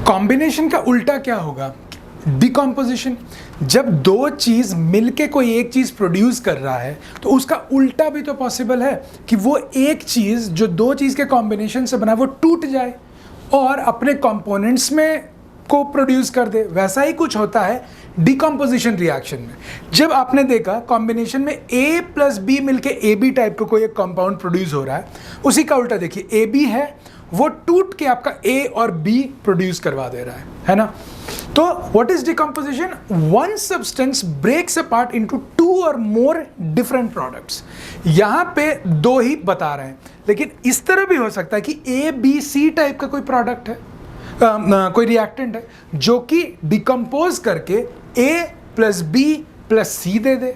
Combination का उल्टा क्या होगा? डिकम्पोजिशन। जब दो चीज मिलके कोई एक चीज प्रोड्यूस कर रहा है तो उसका उल्टा भी तो पॉसिबल है कि वो एक चीज जो दो चीज के कॉम्बिनेशन से बना वो टूट जाए और अपने कंपोनेंट्स में को प्रोड्यूस कर दे। वैसा ही कुछ होता है डिकम्पोजिशन रिएक्शन में। जब आपने देखा कॉम्बिनेशन में A प्लस बी मिलके AB टाइप का कोई एक कंपाउंड प्रोड्यूस हो रहा है, उसी का उल्टा देखिए AB है वो टूट के आपका A और B प्रोड्यूस करवा दे रहा है ना। तो what is decomposition? One substance breaks apart into two or more different products. यहां पे दो ही बता रहे हैं, लेकिन इस तरह भी हो सकता है कि ABC टाइप का कोई प्रोडक्ट है, कोई रिएक्टेंट है जो कि डिकम्पोज करके A plus B plus C दे दे।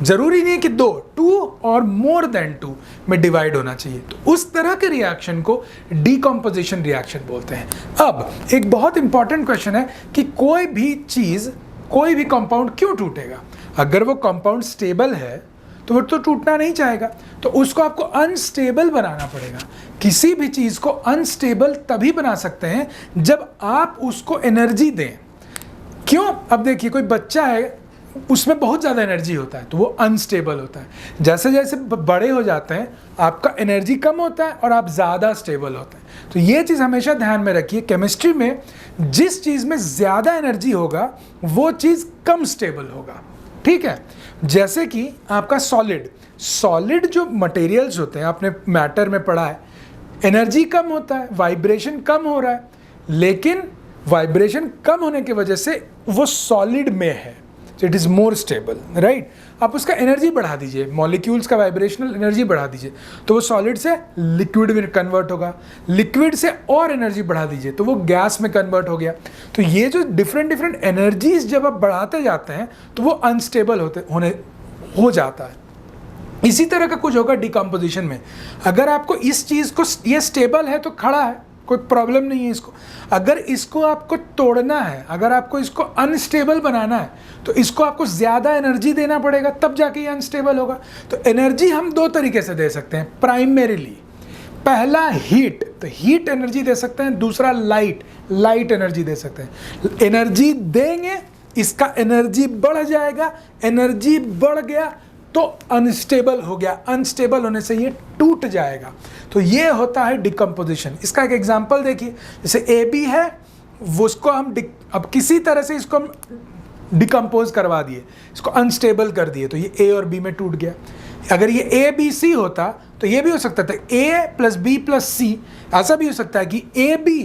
जरूरी नहीं है कि to or more than to में डिवाइड होना चाहिए। तो उस तरह के रिएक्शन को डिकम्पोजिशन रिएक्शन बोलते हैं। अब एक बहुत इंपॉर्टेंट क्वेश्चन है कि कोई भी चीज, कोई भी कंपाउंड क्यों टूटेगा? अगर वो कंपाउंड स्टेबल है तो वो तो टूटना नहीं चाहेगा, तो उसको आपको अनस्टेबल बनाना पड़ेगा। किसी भी चीज को अनस्टेबल तभी बना सकते हैं जब आप उसको एनर्जी दें। क्यों? अब देखिए कोई बच्चा है, उसमें बहुत ज़्यादा एनर्जी होता है तो वो अनस्टेबल होता है। जैसे जैसे बड़े हो जाते हैं आपका एनर्जी कम होता है और आप ज़्यादा स्टेबल होते हैं। तो ये चीज़ हमेशा ध्यान में रखिए, केमिस्ट्री में जिस चीज़ में ज़्यादा एनर्जी होगा वो चीज़ कम स्टेबल होगा। ठीक है, जैसे कि आपका सॉलिड जो मटेरियल्स होते हैं, आपने मैटर में पढ़ा है, एनर्जी कम होता है, वाइब्रेशन कम हो रहा है, लेकिन वाइब्रेशन कम होने की वजह से वो सॉलिड में है, it is more stable, right. आप उसका एनर्जी बढ़ा दीजिए, मॉलिक्यूल्स का वाइब्रेशनल एनर्जी बढ़ा दीजिए तो वो सॉलिड से लिक्विड में कन्वर्ट होगा, लिक्विड से और एनर्जी बढ़ा दीजिए तो वो गैस में कन्वर्ट हो गया। तो ये जो डिफरेंट एनर्जीज जब आप बढ़ाते जाते हैं तो वो अनस्टेबल हो जाता है। इसी तरह का कुछ होगा डिकम्पोजिशन में। अगर आपको इस चीज़ को, ये स्टेबल है तो खड़ा है, कोई प्रॉब्लम नहीं है इसको। अगर इसको आपको तोड़ना है, अगर आपको इसको अनस्टेबल बनाना है तो इसको आपको ज़्यादा एनर्जी देना पड़ेगा, तब जाके ये अनस्टेबल होगा। तो एनर्जी हम दो तरीके से दे सकते हैं प्राइमरीली। पहला हीट, तो हीट एनर्जी दे सकते हैं। दूसरा लाइट एनर्जी दे सकते हैं। एनर्जी देंगे, इसका एनर्जी बढ़ जाएगा, एनर्जी बढ़ गया तो अनस्टेबल हो गया, अनस्टेबल होने से ये टूट जाएगा। तो ये होता है डिकम्पोजिशन। इसका एक एग्जांपल देखिए, जैसे AB है, वो उसको हम अब किसी तरह से इसको हम डिकम्पोज करवा दिए, इसको अनस्टेबल कर दिए तो ये A और B में टूट गया। अगर ये ABC होता तो ये भी हो सकता था A plus B plus C, ऐसा भी हो सकता है कि AB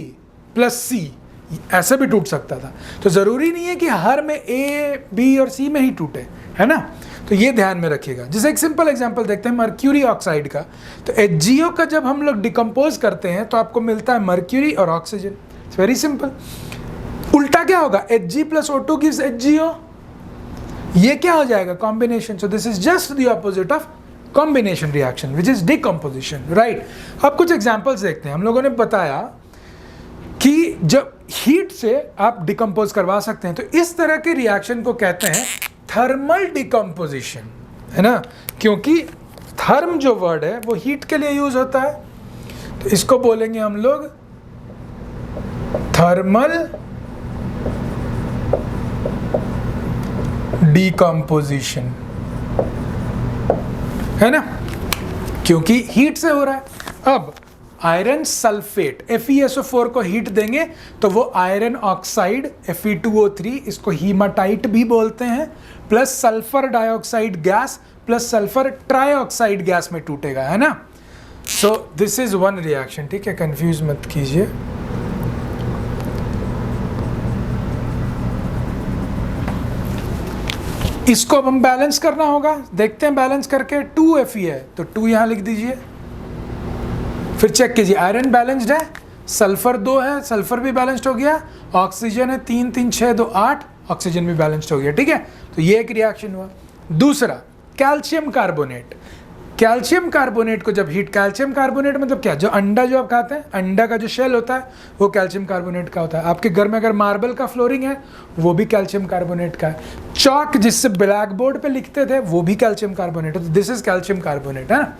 प्लस C, ऐसा भी टूट सकता था। तो ज़रूरी नहीं है कि हर में A, B और C में ही टूटे, है ना। तो ये ध्यान में रखिएगा। जैसे एक सिंपल एग्जांपल देखते हैं मर्क्यूरी ऑक्साइड का। तो HgO का जब हम लोग डिकम्पोज करते हैं तो आपको मिलता है मर्क्यूरी और ऑक्सीजन। It's very simple. उल्टा क्या होगा? Hg plus O2 gives HgO। ये क्या हो जाएगा? Combination. So this is just the opposite of combination reaction which is decomposition, right. अब कुछ एग्जाम्पल्स देखते हैं। हम लोगों ने बताया कि जब हीट से आप डिकम्पोज करवा सकते हैं तो इस तरह के रिएक्शन को कहते हैं थर्मल डिकम्पोजिशन, है ना, क्योंकि थर्म जो वर्ड है वो हीट के लिए यूज होता है। तो इसको बोलेंगे हम लोग थर्मल डिकम्पोजिशन, है ना, क्योंकि हीट से हो रहा है। अब आयरन सल्फेट FeSO4 को हीट देंगे तो वो आयरन ऑक्साइड Fe2O3, इसको हीमाटाइट भी बोलते हैं, plus sulphur dioxide gas plus sulphur trioxide gas में टूटेगा, है ना। So this is one reaction, ठीक है, कंफ्यूज मत कीजिए। इसको अब हम बैलेंस करना होगा, देखते हैं बैलेंस करके। 2Fe है तो 2 यहां लिख दीजिए, फिर चेक कीजिए आयरन बैलेंस्ड है, सल्फर 2 है, सल्फर भी बैलेंस्ड हो गया, ऑक्सीजन है 3 3 6 2 8, ऑक्सीजन भी बैलेंस्ड हो गया, ठीक है। तो ये एक रिएक्शन हुआ। दूसरा कैल्शियम कार्बोनेट। कैल्शियम कार्बोनेट को जब हीट, कैल्शियम कार्बोनेट मतलब क्या? जो अंडा जो आप खाते हैं, अंडा का जो शेल होता है वो कैल्शियम कार्बोनेट का होता है। आपके घर में अगर मार्बल का फ्लोरिंग है वो भी कैल्शियम कार्बोनेट का है। चॉक जिससे ब्लैक बोर्ड पे लिखते थे वो भी कैल्शियम कार्बोनेट है। तो दिस इज कैल्शियम कार्बोनेट, है ना।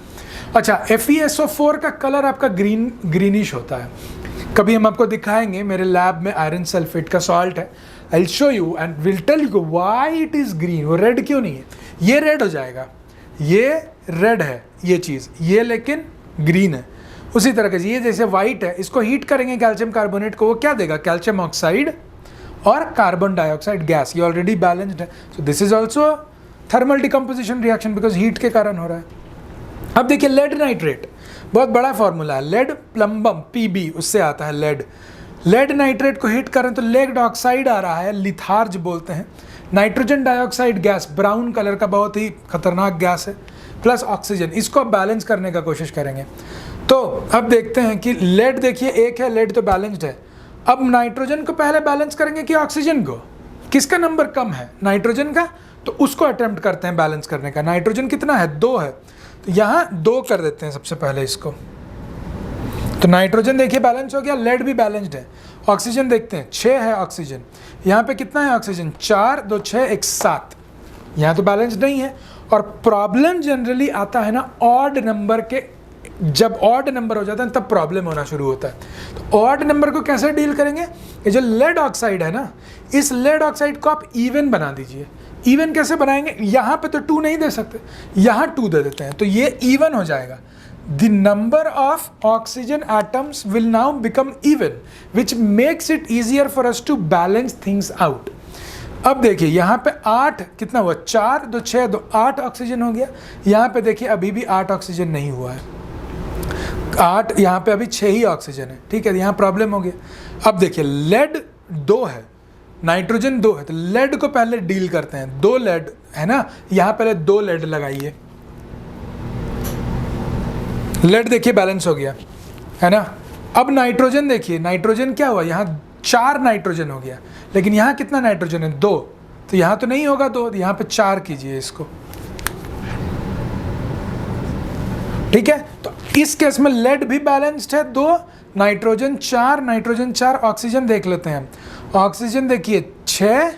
अच्छा, FeSO4 का कलर आपका ग्रीनिश होता है। कभी हम आपको दिखाएंगे, मेरे लैब में आयरन सल्फेट का सॉल्ट है, I will show you and will tell you why it is green. वो रेड क्यों नहीं है, ये रेड हो जाएगा, ये रेड है ये चीज़, ये लेकिन ग्रीन है। उसी तरह से ये जैसे वाइट है, इसको हीट करेंगे कैल्शियम कार्बोनेट को, वो क्या देगा, कैल्शियम ऑक्साइड और कार्बन डाइऑक्साइड गैस, ये ऑलरेडी बैलेंस्ड है। So this is also thermal decomposition reaction because heat के कारण हो रहा है। अब देखिए लेड नाइट्रेट, बहुत बड़ा फॉर्मूला है, लेड प्लम्बम Pb, उससे आता है लेड। लेड नाइट्रेट को हीट करें तो लेड ऑक्साइड आ रहा है, लिथार्ज बोलते हैं, nitrogen dioxide gas, brown colour का बहुत ही खतरनाक गैस है, प्लस ऑक्सीजन, इसको अब बैलेंस करने का कोशिश करेंगे। तो अब देखते हैं कि लेड, देखिए एक है लेड तो बैलेंस्ड है, अब नाइट्रोजन को पहले बैलेंस करेंगे कि ऑक्सीजन को, किसका नंबर कम है, नाइट्रोजन का, तो उसको अटेम्प्ट करते हैं बैलेंस करने का। नाइट्रोजन कितना है, 2 है, तो यहाँ 2 कर देते हैं सबसे पहले इसको, तो नाइट्रोजन देखिए बैलेंस हो गया, लेड भी बैलेंस्ड है। ऑक्सीजन देखते हैं, 6 है ऑक्सीजन, यहाँ पे कितना है ऑक्सीजन, 4, 2, 6, 1, 7, यहाँ तो बैलेंस्ड नहीं है। और प्रॉब्लम जनरली आता है ना ऑड नंबर के, जब ऑड नंबर हो जाता है तब प्रॉब्लम होना शुरू होता है। तो ऑड नंबर को कैसे डील करेंगे, ये जो लेड ऑक्साइड है ना, इस लेड ऑक्साइड को आप इवन बना दीजिए। इवन कैसे बनाएंगे, यहाँ पे तो 2 नहीं दे सकते, यहाँ 2 दे देते हैं, तो ये इवन हो जाएगा। The number of oxygen atoms will now become even, which makes it easier for us to balance things out. अब देखिए यहाँ पे 8 कितना हुआ, 4, 2, 6, 2, 8 ऑक्सीजन हो गया। यहाँ पे देखिए अभी भी 8 ऑक्सीजन नहीं हुआ है, 8, यहाँ पे अभी 6 ही ऑक्सीजन है, ठीक है, यहाँ प्रॉब्लम हो गया। अब देखिए लेड 2 है, नाइट्रोजन 2 है, तो लेड को पहले डील करते हैं, 2 लेड है ना, यहाँ पहले 2 लेड लगाइए, लेड देखिए बैलेंस हो गया है ना। अब नाइट्रोजन देखिए, नाइट्रोजन क्या हुआ, यहाँ 4 नाइट्रोजन हो गया, लेकिन यहाँ कितना नाइट्रोजन है, 2, तो यहाँ तो नहीं होगा 2, यहाँ पे 4 कीजिए इसको, ठीक है। तो इस केस में लेड भी बैलेंस्ड है, 2 नाइट्रोजन 4, नाइट्रोजन 4, ऑक्सीजन देख लेते हैं। ऑक्सीजन देखिए 6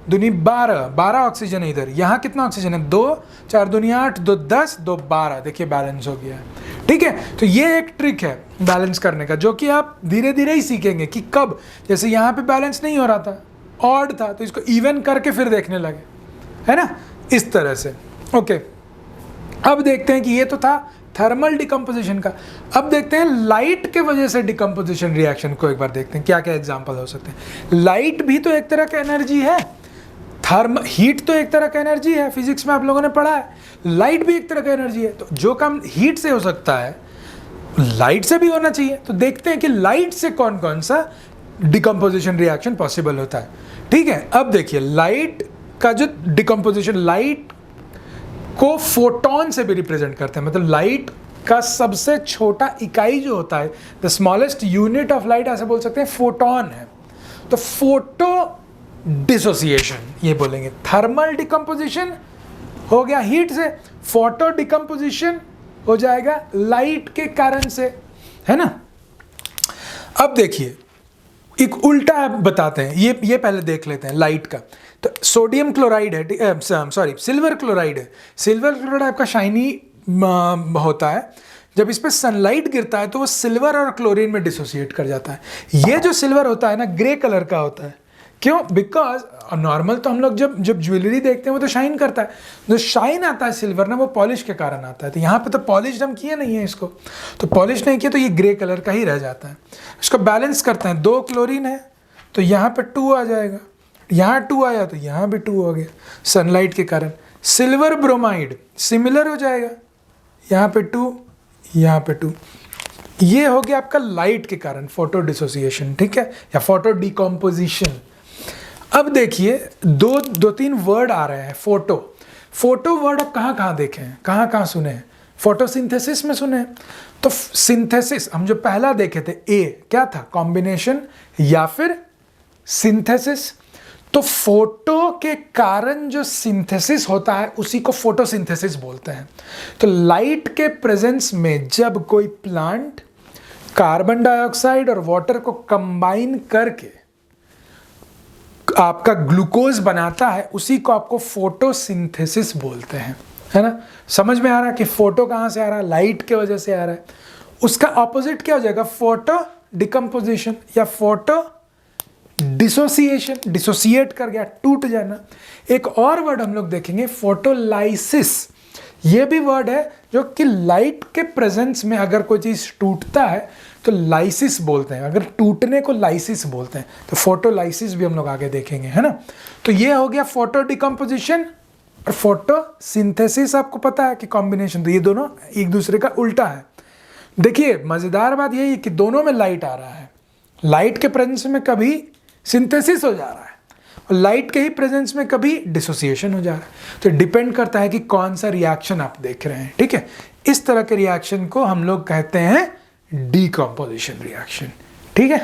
दूनी 12 ऑक्सीजन है इधर, यहाँ कितना ऑक्सीजन है, 2, 4 दूनी 8, 2 10, 2 12, देखिए बैलेंस हो गया है, ठीक है। तो ये एक ट्रिक है बैलेंस करने का, जो कि आप धीरे धीरे ही सीखेंगे कि कब, जैसे यहाँ पे बैलेंस नहीं हो रहा था, ऑड था, तो इसको इवन करके फिर देखने लगे, है ना, इस तरह से। ओके, अब देखते हैं कि ये तो था थर्मल डिकम्पोजिशन का। अब देखते हैं लाइट के वजह से डिकम्पोजिशन रिएक्शन को, एक बार देखते हैं क्या क्या एग्जाम्पल हो सकते हैं। लाइट भी तो एक तरह का एनर्जी है, हीट तो एक तरह का एनर्जी है, फिजिक्स में आप लोगों ने पढ़ा है, लाइट भी एक तरह का एनर्जी है, तो जो काम हीट से हो सकता है लाइट से भी होना चाहिए। तो देखते हैं कि लाइट से कौन कौन सा डिकम्पोजिशन रिएक्शन पॉसिबल होता है, ठीक है। अब देखिए लाइट का जो डिकम्पोजिशन, लाइट को फोटोन से भी रिप्रेजेंट करते हैं, मतलब लाइट का सबसे छोटा इकाई जो होता है, the smallest unit of light, ऐसे बोल सकते हैं, फोटोन है। तो फोटो डिसोसिएशन ये बोलेंगे, थर्मल डिकम्पोजिशन हो गया हीट से, फोटो डिकम्पोजिशन हो जाएगा लाइट के कारण से, है ना। अब देखिए एक उल्टा बताते हैं, ये पहले देख लेते हैं लाइट का। तो सोडियम क्लोराइड है, सॉरी सिल्वर क्लोराइड है, सिल्वर क्लोराइड आपका शाइनी होता है, जब इस पर सनलाइट गिरता है तो वो सिल्वर और क्लोरीन में डिसोसिएट कर जाता है। ये जो सिल्वर होता है ना, ग्रे कलर का होता है, क्यों, बिकॉज नॉर्मल तो हम लोग जब ज्वेलरी देखते हैं वो तो शाइन करता है, जो शाइन आता है सिल्वर ना, वो पॉलिश के कारण आता है। तो यहाँ पे तो पॉलिश हम किए नहीं है इसको, तो पॉलिश नहीं किया तो ये ग्रे कलर का ही रह जाता है। इसको बैलेंस करते हैं, 2 क्लोरीन है तो यहाँ पे 2 आ जाएगा, यहाँ 2 आया तो यहाँ भी 2 हो गया सनलाइट के कारण। सिल्वर ब्रोमाइड सिमिलर हो जाएगा, यहाँ पे 2, यहाँ पे 2, ये हो गया आपका लाइट के कारण फोटो डिसोसिएशन, ठीक है, या फोटो डिकम्पोजिशन। अब देखिए 2-3 वर्ड आ रहे हैं, फोटो वर्ड आप कहाँ कहाँ देखे हैं, कहाँ कहाँ सुने हैं, फोटोसिंथेसिस में सुने हैं। तो सिंथेसिस हम जो पहला देखे थे, ए क्या था, कॉम्बिनेशन या फिर सिंथेसिस। तो फोटो के कारण जो सिंथेसिस होता है उसी को फोटोसिंथेसिस बोलते हैं। तो लाइट के प्रेजेंस में जब कोई प्लांट कार्बन डाइऑक्साइड और वाटर को कंबाइन करके आपका ग्लूकोज बनाता है, उसी को आपको फोटोसिंथेसिस बोलते हैं, है ना। समझ में आ रहा है कि फोटो कहाँ से आ रहा है, लाइट के वजह से आ रहा है। उसका ऑपोजिट क्या हो जाएगा, फोटो डिकम्पोजिशन या फोटो डिसोसिएशन, डिसोसिएट कर गया, टूट जाना। एक और वर्ड हम लोग देखेंगे फोटोलाइसिस। ये भी वर्ड है जो कि लाइट के प्रेजेंस में अगर कोई चीज टूटता है तो लाइसिस बोलते हैं, अगर टूटने को लाइसिस बोलते हैं। तो फोटोलाइसिस भी हम लोग आगे देखेंगे, है ना। तो ये हो गया फोटो डिकम्पोजिशन और फोटोसिंथेसिस। आपको पता है कि कॉम्बिनेशन, तो ये दोनों एक दूसरे का उल्टा है। देखिए मजेदार बात यही है कि दोनों में लाइट आ रहा है, लाइट के प्रेजेंस में कभी सिंथेसिस हो जा रहा है और लाइट के ही प्रेजेंस में कभी डिसोसिएशन हो जा रहा है। तो डिपेंड करता है कि कौन सा रिएक्शन आप देख रहे हैं, ठीक है। इस तरह के रिएक्शन को हम लोग कहते हैं डीकम्पोजिशन रिएक्शन, ठीक है।